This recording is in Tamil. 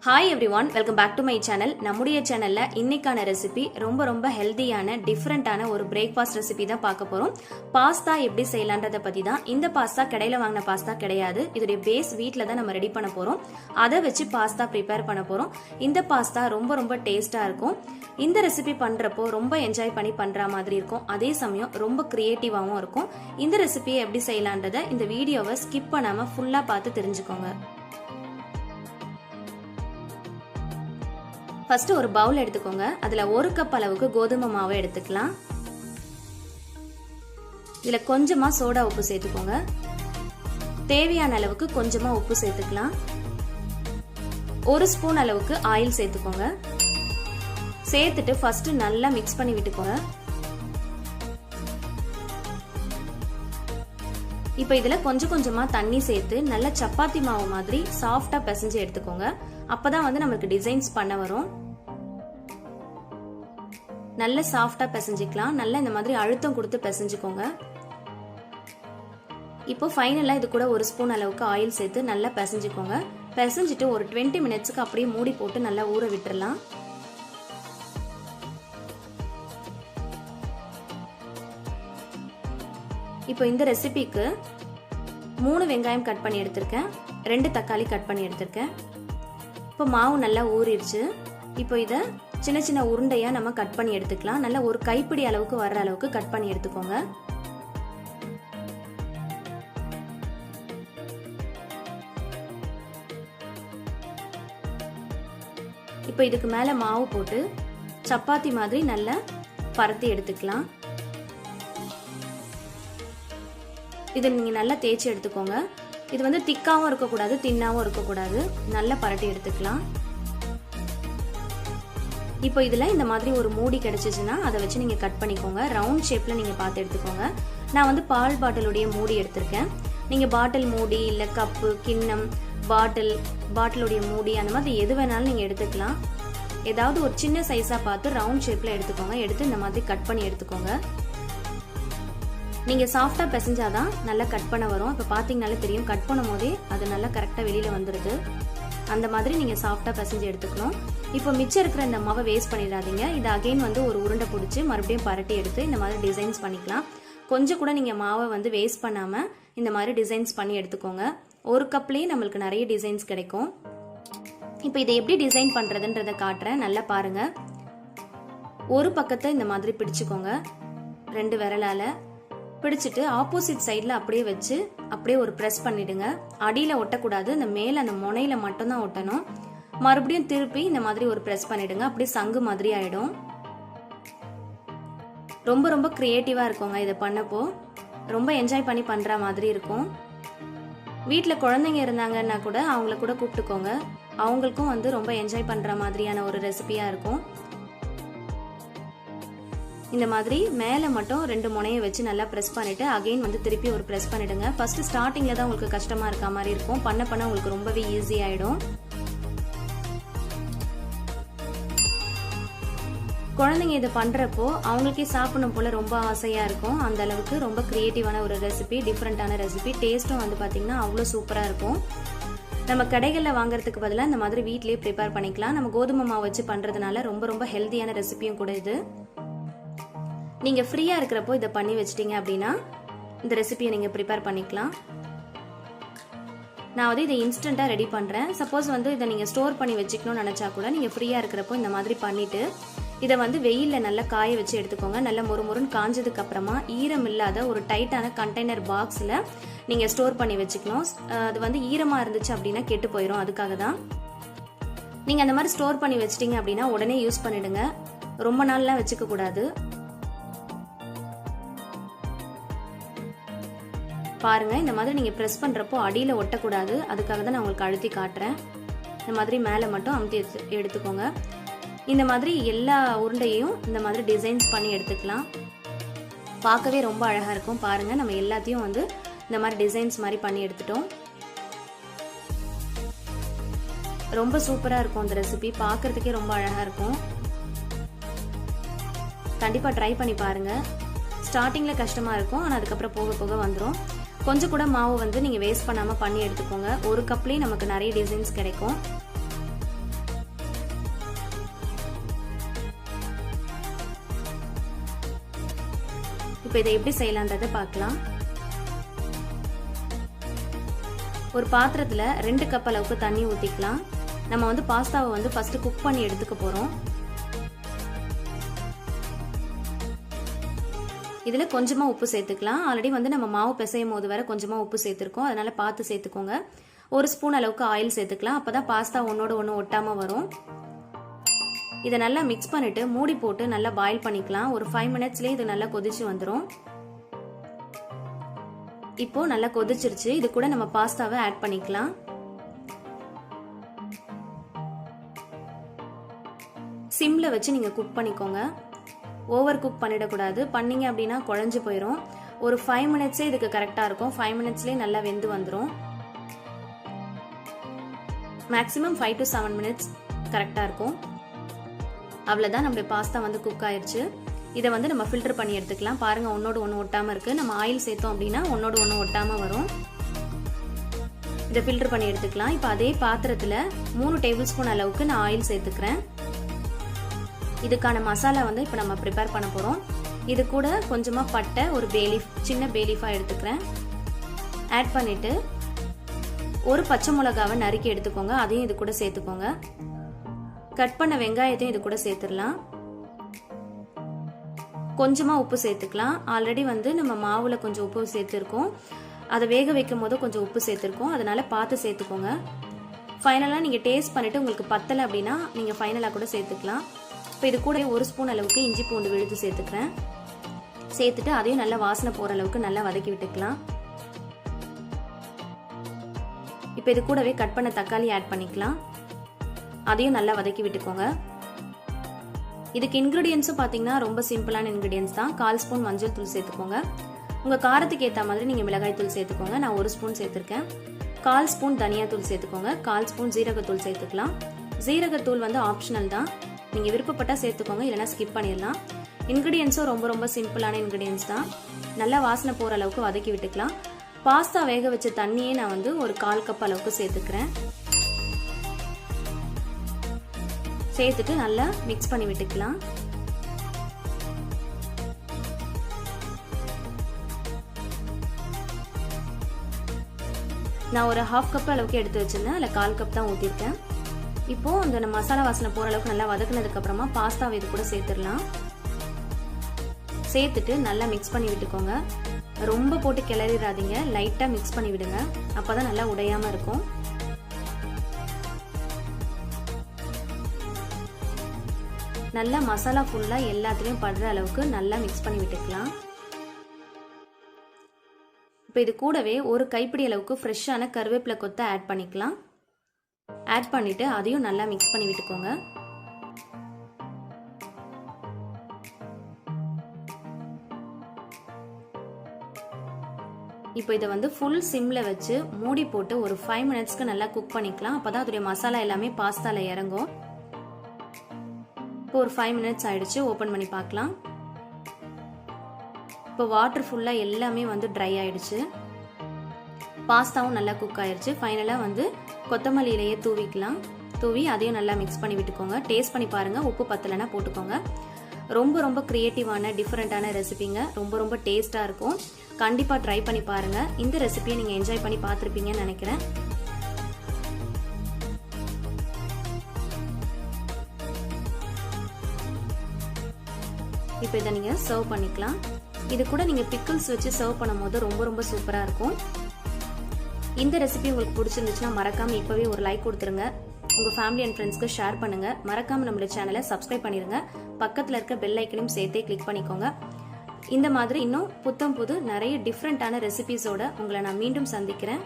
Hi everyone, welcome back to my channel. நம்முடைய சேனல்ல இன்னைக்கான ரெசிபி ரொம்ப டிஃப்ரெண்டான டிஃப்ரெண்டான ஒரு பிரேக்ஃபாஸ்ட் ரெசிபி தான் பார்க்க போறோம். பாஸ்தா எப்படி செய்யலான்றத பத்தி தான். இந்த பாஸ்தா கடையில வாங்கின பாஸ்தா கிடையாது. இதோட பேஸ் வீட்ல தான் நம்ம ரெடி பண்ண போறோம். அதை வச்சு பாஸ்தா ப்ரிப்பேர் பண்ண போறோம். இந்த பாஸ்தா ரொம்ப டேஸ்டா இருக்கும். இந்த ரெசிபி பண்றப்போ ரொம்ப என்ஜாய் பண்ணி பண்ற மாதிரி இருக்கும். அதே சமயம் ரொம்ப கிரியேட்டிவாவும் இருக்கும். இந்த ரெசிபியை எப்படி செய்யலான்றத இந்த வீடியோவை ஸ்கிப் பண்ணாம ஃபுல்லா பார்த்து தெரிஞ்சுக்கோங்க. ஃபர்ஸ்ட் ஒரு பவுல் எடுத்துக்கோங்க. அதுல 1 கப் அளவுக்கு கோதுமை மாவை எடுத்துக்கலாம். இதுல கொஞ்சமா சோடா உப்பு சேர்த்துக்கோங்க. தேவையான அளவுக்கு கொஞ்சமா உப்பு சேர்த்துக்கலாம். 1 ஸ்பூன் அளவுக்கு ஆயில் சேர்த்துக்கோங்க. சேர்த்துட்டு ஃபர்ஸ்ட் நல்லா மிக்ஸ் பண்ணி விட்டுக்கோங்க. இப்போ இதுல கொஞ்சமா தண்ணி சேர்த்து நல்ல சப்பாத்தி மாவு மாதிரி சாஃப்டா பிசைஞ்சு எடுத்துக்கோங்க. அப்பதான் நமக்கு டிசைன்ஸ் பண்ண வரும். நல்ல சாஃப்டா பிசைஞ்சிக்கலாம். நல்லா இந்த மாதிரி அழுத்தம் கொடுத்து பிசைஞ்சுக்கோங்க. இப்போ ஃபைனலா இது கூட 1 ஸ்பூன் அளவுக்கு ஆயில் சேர்த்து நல்லா பிசைஞ்சுக்கோங்க. பிசைஞ்சிட்டு ஒரு 20 மினிட்ஸ்க்கு அப்படியே மூடி போட்டு நல்லா ஊற விட்டுறலாம். இப்போ இந்த ரெசிபிக்கு 3 வெங்காயம் கட் பண்ணி எடுத்திருக்கேன். 2 தக்காளி கட் பண்ணி எடுத்திருக்கேன். இப்போ மாவு நல்லா ஊறிடுச்சு. இப்போ இதை சின்ன உருண்டையா நம்ம கட் பண்ணி எடுத்துக்கலாம். நல்லா ஒரு கைப்பிடி அளவுக்கு வர்ற அளவுக்கு கட் பண்ணி எடுத்துக்கோங்க. இப்போ இதுக்கு மேல மாவு போட்டு சப்பாத்தி மாதிரி நல்லா பரத்தி எடுத்துக்கலாம். இதை நீங்க நல்லா தேய்ச்சி எடுத்துக்கோங்க. இது திக்காவும் இருக்கக்கூடாது, தின்னாவும் இருக்கக்கூடாது. நல்லா பரட்டி எடுத்துக்கலாம். இப்போ இதுல இந்த மாதிரி ஒரு மூடி கிடைச்சிச்சுன்னா அதை வச்சு நீங்க கட் பண்ணிக்கோங்க. ரவுண்ட் ஷேப்ல நீங்க பார்த்து எடுத்துக்கோங்க. நான் பால் பாட்டிலுடைய மூடி எடுத்திருக்கேன். நீங்க பாட்டில் மூடி இல்ல கப்பு, கிண்ணம், பாட்டிலுடைய மூடி அந்த மாதிரி எது வேணாலும் நீங்க எடுத்துக்கலாம். ஏதாவது ஒரு சின்ன சைஸா பார்த்து ரவுண்ட் ஷேப்ல எடுத்துக்கோங்க. எடுத்து இந்த மாதிரி கட் பண்ணி எடுத்துக்கோங்க. நீங்க சாஃப்டா பிசைஞ்சாதான் நல்லா கட் பண்ண வரும். இப்ப பாத்தீங்கன்னாலே தெரியும், கட் பண்ணும் போதே அது நல்லா கரெக்டா வெளியில வந்துருது. அந்த மாதிரி நீங்க சாஃப்டா பிசைஞ்சு எடுத்துக்கணும். இப்போ மிச்சம் இருக்கிற இந்த மாவை வேஸ்ட் பண்ணிடாதீங்க. இது அகைன் ஒரு உருண்டை பிடிச்சி மறுபடியும் பரட்டி எடுத்து இந்த மாதிரி டிசைன்ஸ் பண்ணிக்கலாம். கொஞ்சம் கூட நீங்க மாவை வேஸ்ட் பண்ணாம இந்த மாதிரி டிசைன்ஸ் பண்ணி எடுத்துக்கோங்க. 1 கப்லயே நம்மளுக்கு நிறைய டிசைன்ஸ் கிடைக்கும். இப்போ இதை எப்படி டிசைன் பண்றதுன்றத காட்டுறேன், நல்லா பாருங்க. ஒரு பக்கத்தை இந்த மாதிரி பிடிச்சுக்கோங்க. 2 விரலால பிடிச்சிட்டு ஆப்போசிட் சைட்ல அப்படியே வச்சு அப்படியே ஒரு பிரஸ் பண்ணிடுங்க. அடியில ஒட்டக்கூடாது, இந்த மேல அந்த முனையில மட்டும் தான் ஒட்டணும். மறுபடியும் திருப்பி இந்த மாதிரி ஒரு பிரஸ் பண்ணிடுங்க. அப்படியே சங்கு மாதிரி ஆயிடும். ரொம்ப கிரியேட்டிவா இருக்குங்க. இதை பண்ணப்போ ரொம்ப என்ஜாய் பண்ணி பண்ற மாதிரி இருக்கும். வீட்டுல குழந்தைங்க இருந்தாங்கன்னா கூட அவங்கள கூட கூப்பிட்டுக்கோங்க. அவங்களுக்கும் ரொம்ப என்ஜாய் பண்ற மாதிரியான ஒரு ரெசிபியா இருக்கும். இந்த மாதிரி மேல மட்டும் 2 முனையை வச்சு நல்லா பிரஸ் பண்ணிட்டு அகைன் திருப்பி ஒரு பிரஸ் பண்ணிடுங்க. ஃபர்ஸ்ட் ஸ்டார்டிங்ல தான் உங்களுக்கு கஷ்டமா இருக்க மாதிரி இருக்கும். பண்ண உங்களுக்கு ரொம்பவே ஈஸி ஆயிடும். குழந்தைங்க இதை பண்றப்போ அவங்களுக்கே சாப்பிடணும் போல ரொம்ப ஆசையா இருக்கும். அந்த அளவுக்கு ரொம்ப கிரியேட்டிவான ஒரு ரெசிபி, டிஃப்ரெண்டான ரெசிபி. டேஸ்டும் பாத்தீங்கன்னா அவ்வளவு சூப்பரா இருக்கும். நம்ம கடைகள்ல வாங்குறதுக்கு பதிலாக இந்த மாதிரி வீட்லயே ப்ரிப்பேர் பண்ணிக்கலாம். நம்ம கோதுமை மாவு வச்சு பண்றதுனால ரொம்ப ஹெல்தியான ரெசிபியும் கூட இது. நீங்க ஃப்ரீயா இருக்கிறப்போ இதை பண்ணி வச்சிட்டீங்க அப்படின்னா இந்த ரெசிபியை நீங்க ப்ரிப்பேர் பண்ணிக்கலாம். நான் இதை இன்ஸ்டன்டா ரெடி பண்றேன். சப்போஸ் இதை நீங்க ஸ்டோர் பண்ணி வச்சுக்கணும்னு நினைச்சா கூட நீங்க ஃப்ரீயா இருக்கிறப்போ இந்த மாதிரி பண்ணிட்டு இதை வெயில்ல நல்லா காய வச்சு எடுத்துக்கோங்க. நல்லா மொறுமொறுன்னு காஞ்சதுக்கு அப்புறமா ஈரம் இல்லாத ஒரு டைட்டான கண்டெய்னர் பாக்ஸ்ல நீங்க ஸ்டோர் பண்ணி வச்சுக்கணும். அது ஈரமா இருந்துச்சு அப்படின்னா கெட்டு போயிடும். அதுக்காக தான் நீங்க அந்த மாதிரி ஸ்டோர் பண்ணி வச்சிட்டீங்க அப்படின்னா உடனே யூஸ் பண்ணிடுங்க. ரொம்ப நாள்லாம் வச்சுக்க கூடாது. பாருங்க, இந்த மாதிரி நீங்க பிரஸ் பண்றப்போ அடியில ஒட்டக்கூடாது. அதுக்காக தான் நான் உங்களுக்கு அழுத்தி காட்டுறேன். இந்த மாதிரி மேல மட்டும் அமுத்தி எடுத்துக்கோங்க. இந்த மாதிரி எல்லா உருண்டையும் இந்த மாதிரி டிசைன்ஸ் பண்ணி எடுத்துக்கலாம். பார்க்கவே ரொம்ப அழகா இருக்கும். பாருங்க, நம்ம எல்லாத்தையும் இந்த மாதிரி டிசைன்ஸ் மாதிரி பண்ணி எடுத்துட்டோம். ரொம்ப சூப்பரா இருக்கும் இந்த ரெசிபி. பார்க்கிறதுக்கே ரொம்ப அழகா இருக்கும். கண்டிப்பா ட்ரை பண்ணி பாருங்க. ஸ்டார்டிங்ல கஷ்டமா இருக்கும், ஆனா அதுக்கப்புறம் போக போக வந்துடும். கொஞ்சம் கூட மாவு நீங்க வேஸ்ட் பண்ணாம பண்ணி எடுத்துக்கோங்க. 1 கப்லயே நமக்கு நிறைய டிசைன்ஸ் கிடைக்கும். இப்போ இதை எப்படி செய்யலான்றதை பார்க்கலாம். ஒரு பாத்திரத்துல 2 கப் அளவுக்கு தண்ணி ஊத்திக்கலாம். நம்ம வந்து பாஸ்தாவை வந்து ஃபர்ஸ்ட் குக் பண்ணி எடுத்துக்க போறோம். இதுல கொஞ்சமா உப்பு சேர்த்துக்கலாம். ஆல்ரெடி வந்து நம்ம மாவு பிசையும் போது வர கொஞ்சமா உப்பு சேர்த்திருக்கோம், அதனால பார்த்து சேர்த்துக்கோங்க. 1 ஸ்பூன் அளவுக்கு ஆயில் சேர்த்துக்கலாம். அப்பதான் பாஸ்தா ஒன்னோட ஒன்று ஒட்டாம வரும். இதை நல்லா மிக்ஸ் பண்ணிட்டு மூடி போட்டு நல்லா பாயில் பண்ணிக்கலாம். ஒரு 5 மினிட்ஸ்லயே இது நல்லா கொதிச்சு வந்துடும். இப்போ நல்லா கொதிச்சிருச்சு. இது கூட நம்ம பாஸ்தாவை ஆட் பண்ணிக்கலாம். சிம்ல வச்சு நீங்க குக் பண்ணிக்கோங்க. ஓவர் குக் பண்ணிடக்கூடாது. பண்ணீங்க அப்படின்னா குழஞ்சு போயிடும். ஒரு 5 மினிட்ஸே இதுக்கு கரெக்டா இருக்கும். 5 மினிட்ஸ்லயே நல்லா வெந்து வந்துடும். மேக்ஸிமம் 5 to 7 மினிட்ஸ் கரெக்டா இருக்கும். அவ்வளவுதான், நம்மளுடைய பாஸ்தா வந்து குக் ஆயிடுச்சு. இதை வந்து நம்ம ஃபில்டர் பண்ணி எடுத்துக்கலாம். பாருங்க, ஒன்னோடு ஒன்று ஒட்டாம இருக்கு. நம்ம ஆயில் சேர்த்தோம் அப்படின்னா ஒன்னோடு ஒன்று ஒட்டாம வரும். இதை ஃபில்டர் பண்ணி எடுத்துக்கலாம். இப்போ அதே பாத்திரத்துல 3 டேபிள் ஸ்பூன் அளவுக்கு நான் ஆயில் சேர்த்துக்கிறேன். இதுக்கான மசாலா வந்து இப்போ நம்ம ப்ரிப்பேர் பண்ண போறோம். இது கூட கொஞ்சமா பட்டை, ஒரு பேலீஃப், சின்ன பேலீஃபா எடுத்துக்கிறேன். ஆட் பண்ணிட்டு ஒரு பச்சை மிளகாவை நறுக்கி எடுத்துக்கோங்க. அதையும் இது கூட சேர்த்துக்கோங்க. கட் பண்ண வெங்காயத்தையும் இது கூட சேர்த்துடலாம். கொஞ்சமா உப்பு சேர்த்துக்கலாம். ஆல்ரெடி வந்து நம்ம மாவுல கொஞ்சம் உப்பு சேர்த்துருக்கோம். அதை வேக வைக்கும் போது கொஞ்சம் உப்பு சேர்த்துருக்கோம், அதனால பார்த்து சேர்த்துக்கோங்க. ஃபைனலா நீங்க டேஸ்ட் பண்ணிட்டு உங்களுக்கு பத்தலை அப்படின்னா நீங்க ஃபைனலா கூட சேர்த்துக்கலாம். இப்போ இது கூட 1 ஸ்பூன் அளவுக்கு இஞ்சி பூண்டு விழுது சேர்த்துக்கிறேன். சேர்த்துட்டு அதையும் நல்லா வாசனை போற அளவுக்கு நல்லா வதக்கி விட்டுக்கலாம். இப்போ இது கூடவே கட் பண்ண தக்காளி ஆட் பண்ணிக்கலாம். அதையும் நல்லா வதக்கி விட்டுக்கோங்க. இதுக்கு இன்கிரீடியன்ஸும் பார்த்தீங்கன்னா ரொம்ப சிம்பிளான இன்கிரீடியன்ஸ் தான். 1/4 ஸ்பூன் மஞ்சள் தூள் சேர்த்துக்கோங்க. உங்கள் காரத்துக்கு ஏற்ற மாதிரி நீங்கள் மிளகாய் தூள் சேர்த்துக்கோங்க. நான் 1 ஸ்பூன் சேர்த்துருக்கேன். 1/4 ஸ்பூன் தனியா தூள் சேர்த்துக்கோங்க. 1/4 ஸ்பூன் ஜீரகத்தூள் சேர்த்துக்கலாம். ஜீரகத்தூள் வந்து ஆப்ஷனல் தான், நீங்கள் விருப்பப்பட்டால் சேர்த்துக்கோங்க, இல்லைனா ஸ்கிப் பண்ணிடலாம். இன்கிரீடியன்ஸும் ரொம்ப ரொம்ப சிம்பிளான இன்கிரீடியன்ஸ் தான். நல்லா வாசனை போகிற அளவுக்கு வதக்கி விட்டுக்கலாம். பாஸ்தா வேக வச்ச தண்ணியே நான் வந்து ஒரு 1/4 கப் அளவுக்கு சேர்த்துக்கிறேன். சேர்த்துட்டு நல்லா மிக்ஸ் பண்ணி விட்டுக்கலாம். நான் ஒரு 1/2 கப் அளவுக்கு எடுத்து வச்சிருந்தேன், அதில் 1/4 கப் தான் ஊற்றிருக்கேன். இப்போ அந்த மசாலா வாசனை போகிற அளவுக்கு நல்லா வதக்குனதுக்கு அப்புறமா பாஸ்தாவை இது கூட சேர்த்துடலாம். சேர்த்துட்டு நல்லா மிக்ஸ் பண்ணி விட்டுக்கோங்க. ரொம்ப போட்டு கிளறிடாதீங்க, லைட்டாக மிக்ஸ் பண்ணி விடுங்க. அப்போதான் நல்லா உடையாம இருக்கும். நல்லா மசாலா ஃபுல்லா எல்லாத்துலயும் படுற அளவுக்கு நல்லா மிக்ஸ் பண்ணி விட்டுக்கலாம். இப்போ இது கூடவே ஒரு கைப்பிடி அளவுக்கு ஃப்ரெஷ்ஷான கருவேப்பிலை கொத்தை ஆட் பண்ணிக்கலாம். ஆட் பண்ணிட்டு அதையும் நல்லா மிக்ஸ் பண்ணி விட்டுக்கோங்க. இப்போ இதை வந்து ஃபுல் சிம்ல வச்சு மூடி போட்டு ஒரு 5 மினிட்ஸ்க்கு நல்லா குக் பண்ணிக்கலாம். அப்பதான் அதோடைய மசாலா எல்லாமே பாஸ்தால இறங்கும். இப்போ ஒரு 5 மினிட்ஸ் ஆயிடுச்சு. ஓபன் பண்ணி பார்க்கலாம். இப்போ வாட்டர் ஃபுல்லா எல்லாமே வந்து ட்ரை ஆயிடுச்சு. பாஸ்தாவும் நல்லா குக் ஆயிடுச்சு. ஃபைனலா வந்து கொத்தமல்லி இலையை தூவிக்கலாம். தூவி அதையும் நல்லா மிக்ஸ் பண்ணி விட்டுக்கோங்க. டேஸ்ட் பண்ணி பாருங்க, உப்பு பத்தலைன்னா போட்டுக்கோங்க. ரொம்ப ரொம்ப கிரியேட்டிவான டிஃபரெண்டான ரெசிபிங்க. ரொம்ப ரொம்ப டேஸ்டா இருக்கும். கண்டிப்பா ட்ரை பண்ணி பாருங்க. இந்த ரெசிபியை நீங்க என்ஜாய் பண்ணி பார்த்திருப்பீங்கன்னு நினைக்கிறேன். இப்போ இதை நீங்க சர்வ் பண்ணிக்கலாம். இது கூட நீங்க பிக்கிள்ஸ் வச்சு சர்வ் பண்ணும்போது ரொம்ப ரொம்ப சூப்பரா இருக்கும். இந்த ரெசிபி உங்களுக்கு பிடிச்சிருந்துச்சுன்னா மறக்காம இப்பவே ஒரு லைக் கொடுத்துருங்க. உங்க ஃபேமிலி அண்ட் ஃப்ரெண்ட்ஸ்க்கு ஷேர் பண்ணுங்க. மறக்காம நம்மளோட சேனலை சப்ஸ்கிரைப் பண்ணிருங்க. பக்கத்துல இருக்க பெல் ஐக்கனையும் சேர்த்தே கிளிக் பண்ணிக்கோங்க. இந்த மாதிரி இன்னும் புத்தம் புது நிறைய டிஃப்ரெண்டான ரெசிபிஸோட உங்களை நான் மீண்டும் சந்திக்கிறேன்.